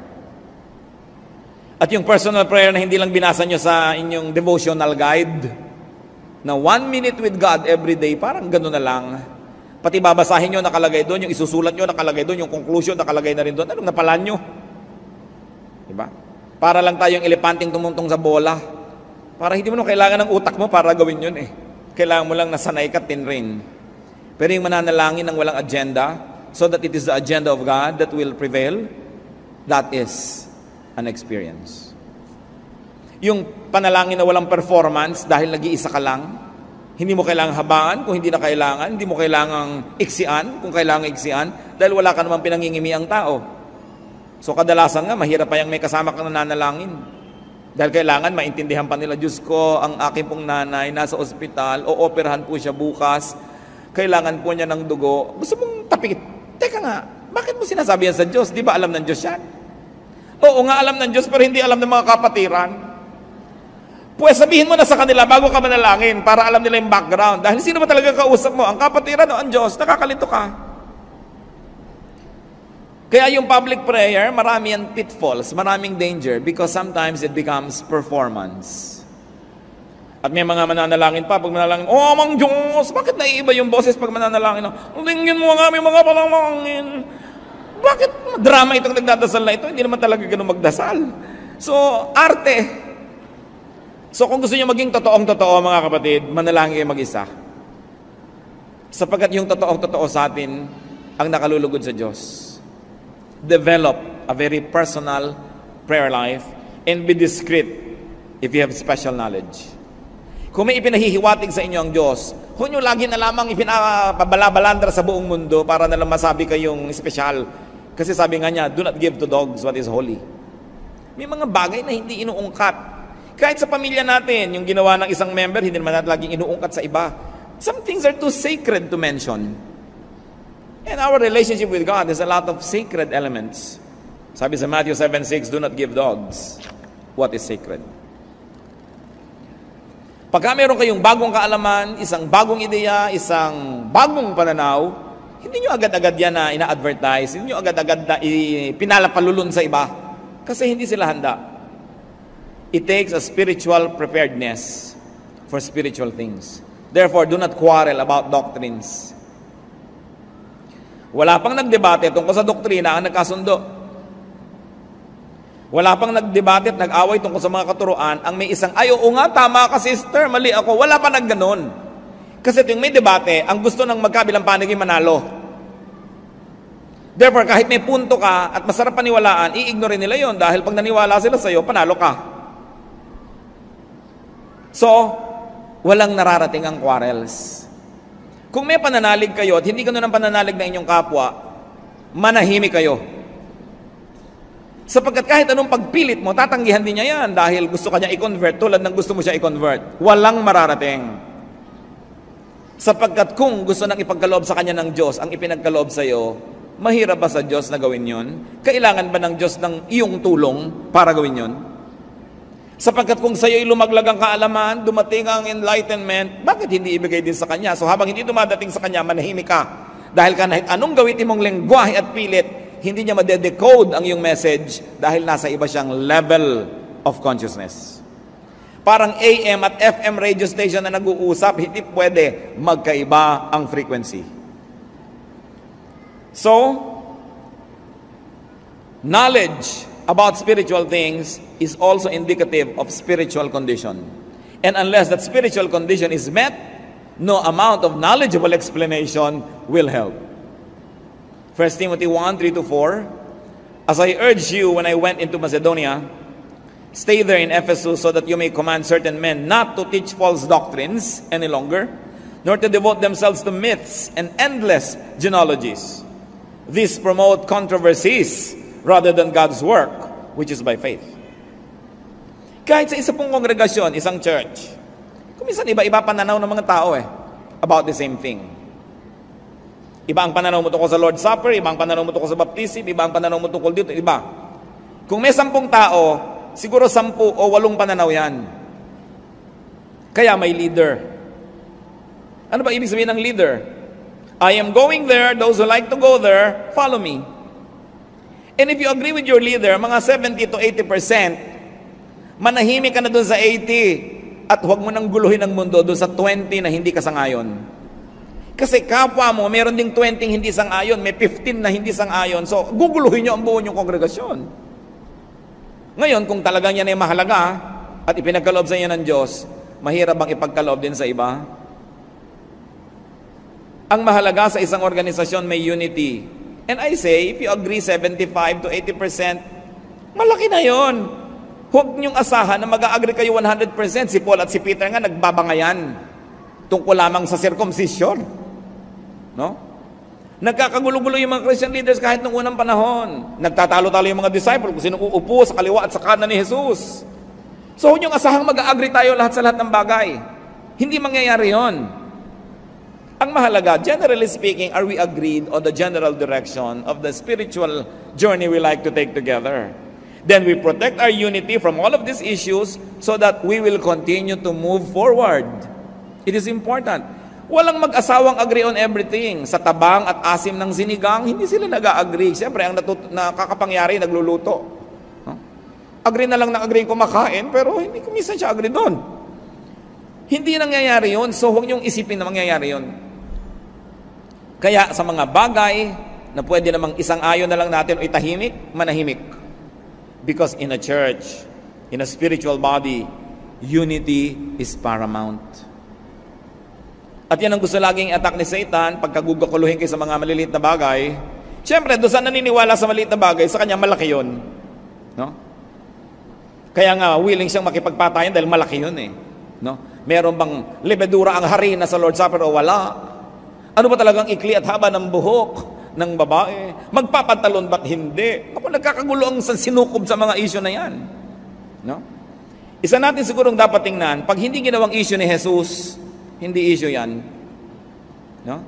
At yung personal prayer na hindi lang binasa nyo sa inyong devotional guide, na 1 minute with God every day, parang gano'n na lang. Pati babasahin nyo, nakalagay doon, yung isusulat nyo, nakalagay doon, yung conclusion, nakalagay na rin doon. Anong napalan nyo? Diba? Para lang tayong elepanting tumungtong sa bola. Para hindi mo na kailangan ng utak mo para gawin yun eh. Kailangan mo lang nasanay ka, tinrain. Pero yung mananalangin ng walang agenda, so that it is the agenda of God that will prevail, that is an experience. Yung panalangin na walang performance dahil nag-iisa ka lang, hindi mo kailangang habaan kung hindi na kailangan, hindi mo kailangang iksian kung kailangan iksian, dahil wala ka naman pinangingimi ang tao. So kadalasan nga, mahirap pa yung may kasama kang nananalangin. Dahil kailangan maintindihan pa nila, Diyos ko, ang aking pong nanay nasa ospital, o operahan po siya bukas, kailangan po niya ng dugo. Gusto mong tapikit. Teka nga, bakit mo sinasabi yan sa Diyos? Di ba alam ng Diyos yan? Oo nga, alam ng Diyos, pero hindi alam ng mga kapatiran. Pues sabihin mo na sa kanila bago ka manalangin para alam nila yung background. Dahil sino ba talaga kausap mo? Ang kapatiran o ang Diyos? Nakakalito ka. Kaya yung public prayer, marami yan pitfalls, maraming danger because sometimes it becomes performance. At may mga mananalangin pa, pag manalangin, oh, Amang Diyos, bakit naiiba yung boses pag mananalangin? Lingin mo nga, may mga palamangin. Bakit drama itong nagdadasal na ito? Hindi naman talaga ganun magdasal. So, arte. So, kung gusto niyo maging totoong-totoo, mga kapatid, manalangin kayo mag-isa. Sapagkat yung totoong-totoo sa atin, ang nakalulugod sa Diyos. Develop a very personal prayer life and be discreet if you have special knowledge. Kung may ipinahihiwatig sa inyo ang Diyos, huwag nyo lagi na lamang ipinapabalabalandra sa buong mundo para na lang masabi kayong special. Kasi sabi nga niya, do not give to dogs what is holy. May mga bagay na hindi inuungkat. Kahit sa pamilya natin, yung ginawa ng isang member, hindi naman natin laging inuungkat sa iba. Some things are too sacred to mention. And our relationship with God has a lot of sacred elements. Sabi sa Matthew 7:6, do not give dogs what is sacred. Pagka meron kayong bagong kaalaman, isang bagong ideya, isang bagong pananaw, hindi nyo agad-agad yan na ina-advertise, hindi nyo agad-agad na pinalapalulun sa iba. Kasi hindi sila handa. It takes a spiritual preparedness for spiritual things. Therefore, do not quarrel about doctrines. Wala pang nagdebate tungkol sa doktrina ang nagkasundo. Wala pang nagdebate at nag-away tungkol sa mga katuruan ang may isang, ay oo nga, tama ka sister, mali ako. Wala pa nagganon. Kasi yung may debate, ang gusto ng magkabilang panig ay manalo. Therefore, kahit may punto ka at masarap paniwalaan, i-ignore nila yon dahil pag naniwala sila sa iyo, panalo ka. So, walang nararating ang quarrels. Kung may pananalig kayo at hindi ganun ang pananalig ng inyong kapwa, manahimik kayo. Sapagkat kahit anong pagpilit mo, tatanggihan din niya yan dahil gusto ka niya i-convert tulad ng gusto mo siya i-convert. Walang mararating. Sapagkat kung gusto nang ipagkaloob sa kanya ng Diyos ang ipinagkaloob sa iyo, mahirap ba sa Diyos na gawin yun? Kailangan ba ng Diyos ng iyong tulong para gawin yun? Sapagkat kung sa iyo'y lumaglag ang kaalaman, dumating ang enlightenment, bakit hindi ibigay din sa Kanya? So habang hindi dumadating sa Kanya, manahimik ka. Dahil kahit anong gawitin mong lengguwahe at pilit, hindi niya madedecode ang iyong message dahil nasa iba siyang level of consciousness. Parang AM at FM radio station na nag-uusap, hindi pwede magkaiba ang frequency. So, knowledge about spiritual things is also indicative of spiritual condition. And unless that spiritual condition is met, no amount of knowledgeable explanation will help. 1 Timothy 1:3-4, as I urged you when I went into Macedonia, stay there in Ephesus so that you may command certain men not to teach false doctrines any longer, nor to devote themselves to myths and endless genealogies. These promote controversies rather than God's work, which is by faith. Kahit sa isa pong kongregasyon, isang church, kuminsan iba-iba pananaw ng mga tao about the same thing. Iba ang pananaw mo tungkol sa Lord's Supper, iba ang pananaw mo tungkol sa baptism, iba ang pananaw mo tungkol dito, iba. Kung may 10 tao, siguro 10 o 8 pananaw yan. Kaya may leader. Ano ba ibig sabihin ng leader? I am going there, those who like to go there, follow me. And if you agree with your leader, mga 70 to 80%, manahimik ka na doon sa 80 at huwag mo nang guluhin ang mundo doon sa 20 na hindi ka sangayon. Kasi kapwa mo, meron ding 20 hindi sangayon, may 15 na hindi sangayon, so guguluhin nyo ang buo nyong kongregasyon. Ngayon, kung talagang yan ay mahalaga at ipinagkaloob sa inyo ng Diyos, mahirap bang ipagkaloob din sa iba? Ang mahalaga sa isang organisasyon may unity. And I say, if you agree 75 to 80%, malaki na yon. Huwag niyong asahan na mag-agree kayo 100%. Si Paul at si Peter nga nagbabangayan tungkol lamang sa circumcision. No? Nagkakagulo-gulo yung mga Christian leaders kahit nung unang panahon. Nagtatalo-talo yung mga disciple kung sino uupo sa kaliwa at sa kanan ni Jesus. So, huwag niyong asahang mag-agree tayo lahat sa lahat ng bagay. Hindi mangyayari yon. Ang mahalaga, generally speaking, are we agreed on the general direction of the spiritual journey we like to take together? Then we protect our unity from all of these issues so that we will continue to move forward. It is important. Walang mag-asawang agree on everything. Sa tabang at asim ng sinigang, hindi sila nag-agree. Siyempre, ang nakakapangyari, nagluluto. No? Agree na lang na agree kumakain, pero hindi kumisan siya agree doon. Hindi nangyayari yun, so huwag niyong isipin na mangyayari yun. Kaya sa mga bagay na pwede namang isang ayon na lang natin o itahimik, manahimik. Because in a church, in a spiritual body, unity is paramount. At yan ang gusto laging attack ni Satan, pagkagugakuluhin kayo sa mga maliliit na bagay. Siyempre, doon sa naniniwala sa maliit na bagay, sa kanya malaki yun. No? Kaya nga, willing siyang makipagpatayan dahil malaki yun No? Meron bang lebedura ang harina sa Lord's Supper o wala? Ano ba talagang ikli at haba ng buhok ng babae? Magpapantalon ba't hindi? Ako, nagkakagulo ang sinukob sa mga issue na yan. No? Isa natin sigurong dapat tingnan, pag hindi ginawang issue ni Jesus, hindi issue yan. No?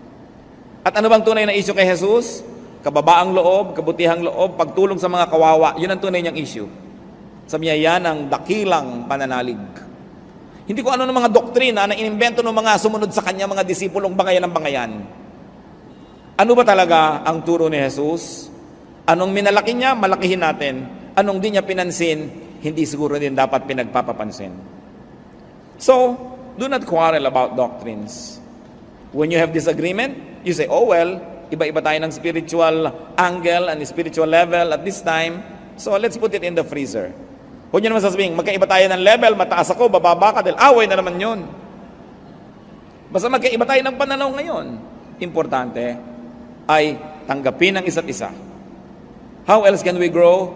At ano bang tunay na issue kay Jesus? Kababaang loob, kabutihang loob, pagtulong sa mga kawawa. Yun ang tunay niyang issue. Sabi niya, yan ang dakilang pananalig. Hindi ko ano ng mga doktrina na inimbento ng mga sumunod sa kanya, mga disipulong bangayan ng bangayan. Ano ba talaga ang turo ni Jesus? Anong minalaki niya, malakihin natin. Anong di niya pinansin, hindi siguro din dapat pinagpapapansin. So, do not quarrel about doctrines. When you have disagreement, you say, oh well, iba-iba tayo ng spiritual angle and spiritual level at this time, so let's put it in the freezer. Huwag nyo naman sasabihin, magkaiba tayo ng level, mataas ako, bababa ka, dahil away na naman yun. Basta magkaiba tayo ng pananaw ngayon. Importante ay tanggapin ang isa't isa. How else can we grow?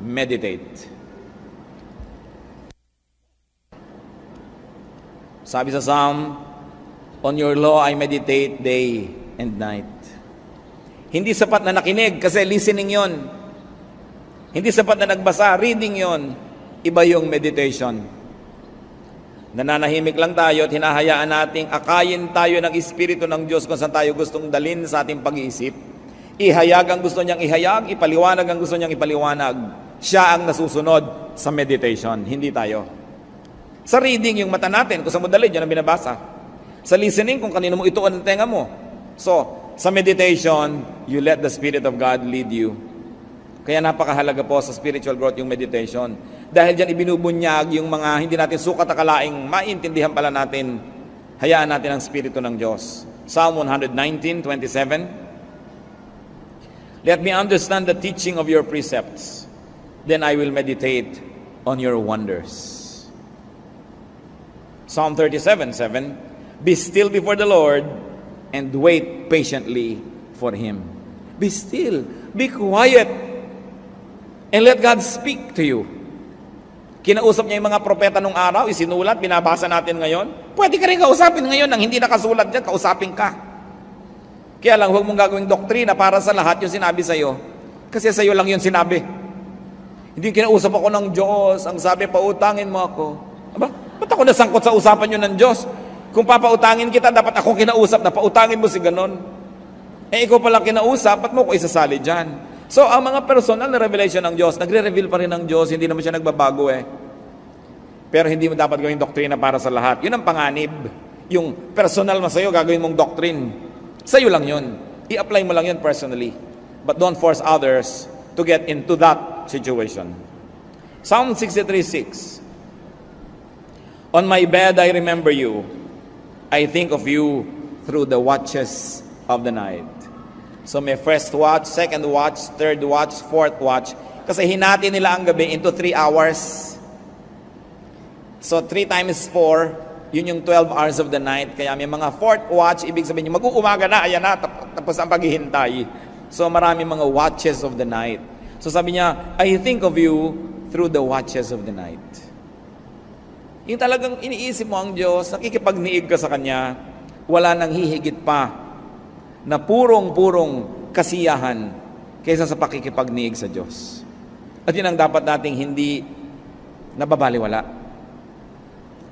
Meditate. Sabi sa Psalm, on your law I meditate day and night. Hindi sapat na nakinig kasi listening yon. Hindi sapat na nagbasa, reading yon. Iba yung meditation. Nananahimik lang tayo at hinahayaan nating akayin tayo ng Espiritu ng Diyos kung saan tayo gustong dalhin sa ating pag-iisip. Ihayag ang gusto niyang ihayag, ipaliwanag ang gusto niyang ipaliwanag. Siya ang nasusunod sa meditation, hindi tayo. Sa reading, yung mata natin, kung saan mo dalhin, yan ang binabasa. Sa listening, kung kanino mo ituon ang tenga mo. So, sa meditation, you let the Spirit of God lead you. Kaya napakahalaga po sa spiritual growth yung meditation. Dahil dyan ibinubunyag yung mga hindi natin sukat akalaing maintindihan pala natin, hayaan natin ang Espiritu ng Diyos. Psalm 119:27. Let me understand the teaching of your precepts, then I will meditate on your wonders. Psalm 37:7. Be still before the Lord and wait patiently for Him. Be still, be quiet, and let God speak to you. Kinausap niya yung mga propeta nung araw, isinulat, binabasa natin ngayon. Pwede ka rin kausapin ngayon nang hindi nakasulat dyan, kausapin ka. Kaya lang, huwag mong gagawing doktrina para sa lahat yung sinabi sa'yo. Kasi sa'yo lang yung sinabi. Hindi kinausap ako ng Diyos, ang sabi, pautangin mo ako. Aba, ba't ako nasangkot sa usapan nyo ng Diyos? Kung papautangin kita, dapat ako kinausap na pautangin mo si ganon. Ikaw palang kinausap, ba't mo ko isasali dyan? So, ang mga personal na revelation ng Diyos, nagre-reveal pa rin ng Diyos, hindi naman siya nagbabago Pero hindi mo dapat gawing doktrina para sa lahat. Yun ang panganib. Yung personal mo sa'yo, gagawin mong doctrine. Sa'yo lang yun. I-apply mo lang yun personally. But don't force others to get into that situation. Psalm 63:6. On my bed I remember you. I think of you through the watches of the night. So may first watch, second watch, third watch, fourth watch. Kasi hinati nila ang gabi into 3 hours. So 3 times 4, yun yung 12 hours of the night. Kaya may mga fourth watch, ibig sabihin yung mag-uumaga na, ayan na, tapos ang paghihintay. So marami mga watches of the night. So sabi niya, I think of you through the watches of the night. Yung talagang iniisip mo ang Diyos, nakikipagniig ka sa Kanya, wala nang hihigit pa na purong-purong kasiyahan kaysa sa pakikipagniig sa Diyos. At yun ang dapat nating hindi nababaliwala.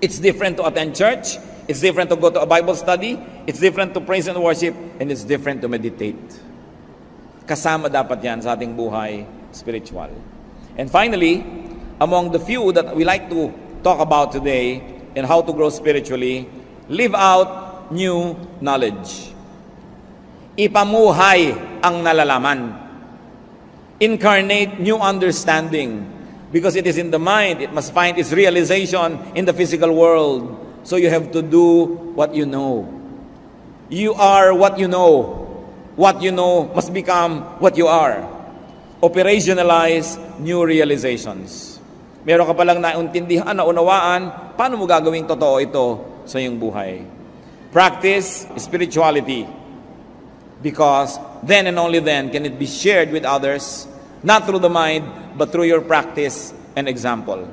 It's different to attend church, it's different to go to a Bible study, it's different to praise and worship, and it's different to meditate. Kasama dapat yan sa ating buhay spiritual. And finally, among the few that we like to talk about today and how to grow spiritually, live out new knowledge. Ipamuhay ang nalalaman. Incarnate new understanding. Because it is in the mind, it must find its realization in the physical world. So you have to do what you know. You are what you know. What you know must become what you are. Operationalize new realizations. Meron ka palang nauntindihan, naunawaan, paano mo gagawing totoo ito sa iyong buhay? Practice spirituality. Because then and only then can it be shared with others, not through the mind, but through your practice and example.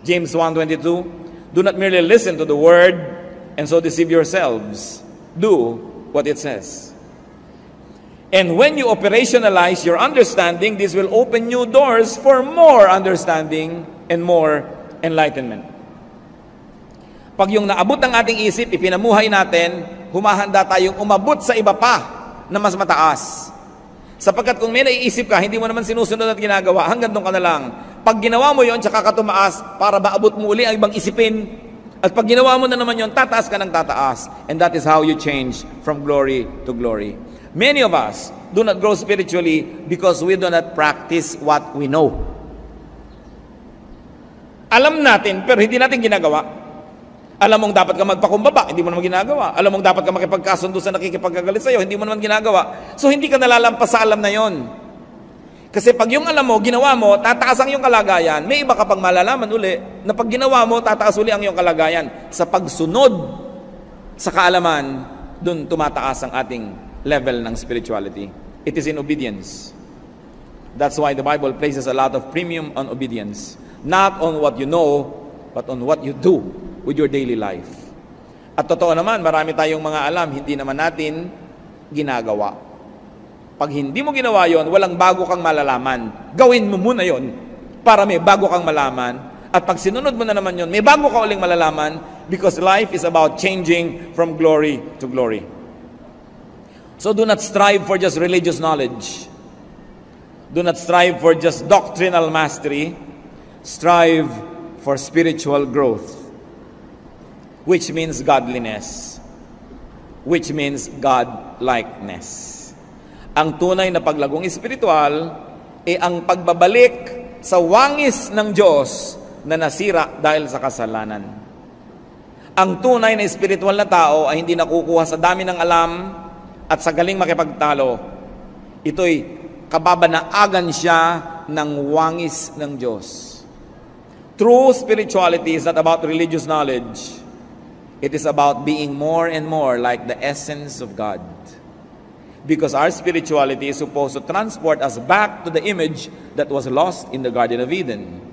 James 1:22, do not merely listen to the word and so deceive yourselves. Do what it says. And when you operationalize your understanding, this will open new doors for more understanding and more enlightenment. Pag yung naabot ng ating isip, ipinamuhay natin, humahanda tayong umabot sa iba pa na mas mataas. Sapagkat kung may naiisip ka, hindi mo naman sinusunod at ginagawa, hanggang doon ka na lang. Pag ginawa mo yon, tsaka ka tumaas para maabot mo uli ang ibang isipin. At pag ginawa mo na naman yon, tataas ka ng tataas. And that is how you change from glory to glory. Many of us do not grow spiritually because we do not practice what we know. Alam natin, pero hindi natin ginagawa. Alam mong dapat ka magpakumbaba, hindi mo naman ginagawa. Alam mong dapat ka makipagkasundo sa nakikipagkagalit sa'yo, hindi mo naman ginagawa. So hindi ka nalalampas sa alam na yon. Kasi pag yung alam mo, ginawa mo, tataas ang iyong kalagayan. May iba ka pang malalaman uli, na pag ginawa mo, tataas uli ang iyong kalagayan. Sa pagsunod sa kaalaman, dun tumataas ang ating level ng spirituality. It is in obedience. That's why the Bible places a lot of premium on obedience. Not on what you know, but on what you do with your daily life. At totoo naman, marami tayong mga alam, hindi naman natin ginagawa. Pag hindi mo ginawa yon, walang bago kang malalaman. Gawin mo muna yon para may bago kang malaman. At pag sinunod mo na naman yon, may bago ka uling malalaman because life is about changing from glory to glory. So do not strive for just religious knowledge. Do not strive for just doctrinal mastery. Strive for spiritual growth, which means godliness, which means God-likeness. Ang tunay na paglagong espiritual, ang pagbabalik sa wangis ng Diyos na nasira dahil sa kasalanan. Ang tunay na espiritual na tao ay hindi nakukuha sa dami ng alam at sa galing makipagtalo. Ito'y kababanaagan siya ng wangis ng Diyos. True spirituality is not about religious knowledge. It is about being more and more like the essence of God. Because our spirituality is supposed to transport us back to the image that was lost in the Garden of Eden.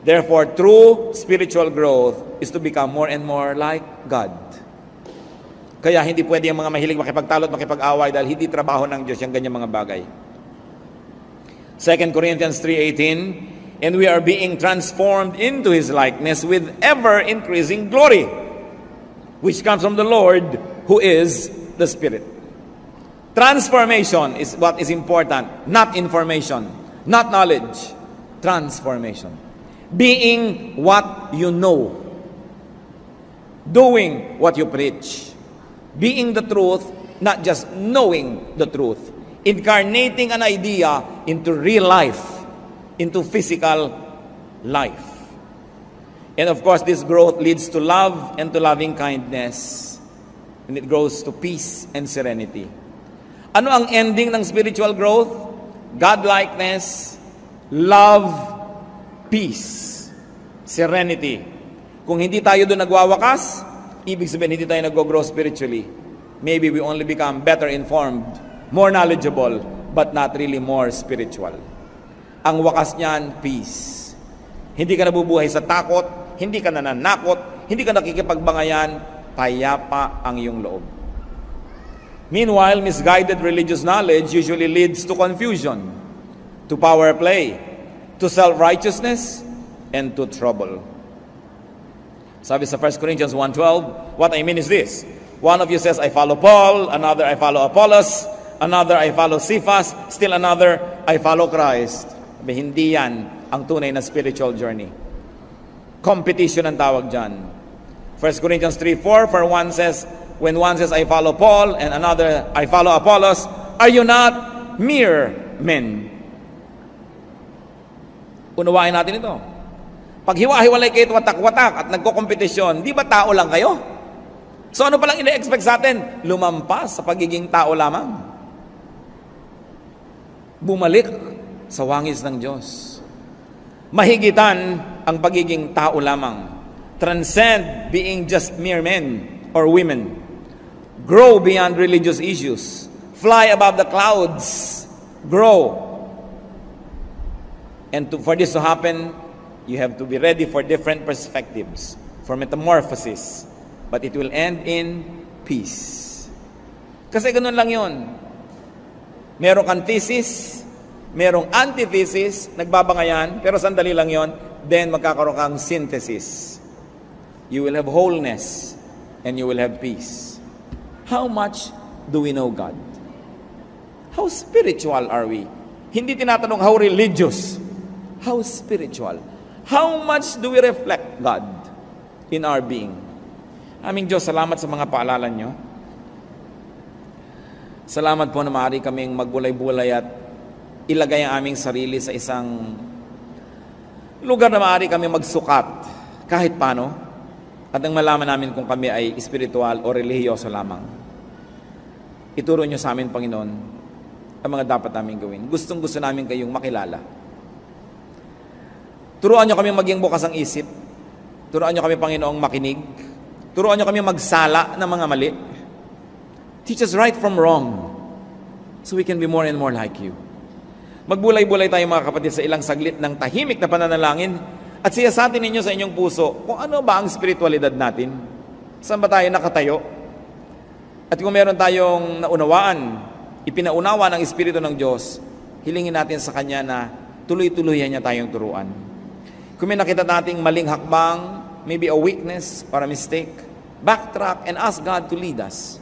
Therefore, true spiritual growth is to become more and more like God. Kaya hindi pwede yung mga mahilig makipagtalo at makipag-away dahil hindi trabaho ng Diyos yung ganyang mga bagay. 2 Corinthians 3:18, and we are being transformed into His likeness with ever-increasing glory, which comes from the Lord, who is the Spirit. Transformation is what is important, not information, not knowledge. Transformation. Being what you know. Doing what you preach. Being the truth, not just knowing the truth. Incarnating an idea into real life, into physical life. And of course, this growth leads to love and to loving kindness. And it grows to peace and serenity. Ano ang ending ng spiritual growth? Godlikeness, love, peace, serenity. Kung hindi tayo doon nagwawakas, ibig sabihin hindi tayo nag-grow spiritually. Maybe we only become better informed, more knowledgeable, but not really more spiritual. Ang wakas niyan, peace. Hindi ka nabubuhay sa takot, hindi ka nananakot, hindi ka nakikipagbangayan, payapa ang iyong loob. Meanwhile, misguided religious knowledge usually leads to confusion, to power play, to self-righteousness, and to trouble. Sabi sa 1 Corinthians 1:12, what I mean is this: one of you says, I follow Paul, another, I follow Apollos, another, I follow Cephas, still another, I follow Christ. Sabi, hindi yan ang tunay na spiritual journey. Competition ang tawag dyan. 1 Corinthians 3:4, for one says, when one says, I follow Paul, and another, I follow Apollos, are you not mere men? Unawain natin ito. Pag hiwa-hiwalay kayo watak-watak at nagko-kompetisyon, di ba tao lang kayo? So ano palang ina-expect sa atin? Lumampas sa pagiging tao lamang. Bumalik sa wangis ng Diyos. Mahigitan ang pagiging tao lamang. Transcend being just mere men or women. Grow beyond religious issues. Fly above the clouds. Grow. And for this to happen, you have to be ready for different perspectives, for metamorphosis. But it will end in peace. Kasi ganun lang yun. Merong kang thesis, merong antithesis, nagbabangayan, pero sandali lang yun, then magkakaroon kang synthesis. You will have wholeness, and you will have peace. How much do we know God? How spiritual are we? Hindi tinatanong how religious. How spiritual? How much do we reflect God in our being? Aming Diyos, salamat sa mga paalala nyo. Salamat po na maaari kaming magbulay-bulay at ilagay ang aming sarili sa isang lugar na maaari kami magsukat kahit paano. At nang malaman namin kung kami ay espiritual o relihiyoso lamang. Ituro nyo sa amin, Panginoon, ang mga dapat namin gawin. Gustong-gusto namin kayong makilala. Turuan nyo kami maging bukas ang isip. Turuan nyo kami, Panginoong, makinig. Turuan nyo kami magsala ng mga mali. Teach us right from wrong so we can be more and more like you. Magbulay-bulay tayo, mga kapatid, sa ilang saglit ng tahimik na pananalangin at siyasatin ninyo sa inyong puso kung ano ba ang spiritualidad natin. Saan ba tayo nakatayo? At kung meron tayong naunawaan, ipinaunawa ng Espiritu ng Diyos, hilingin natin sa Kanya na tuloy-tuloyan niya tayong turuan. Kung may nakita nating maling hakbang, maybe a weakness or a mistake, backtrack and ask God to lead us.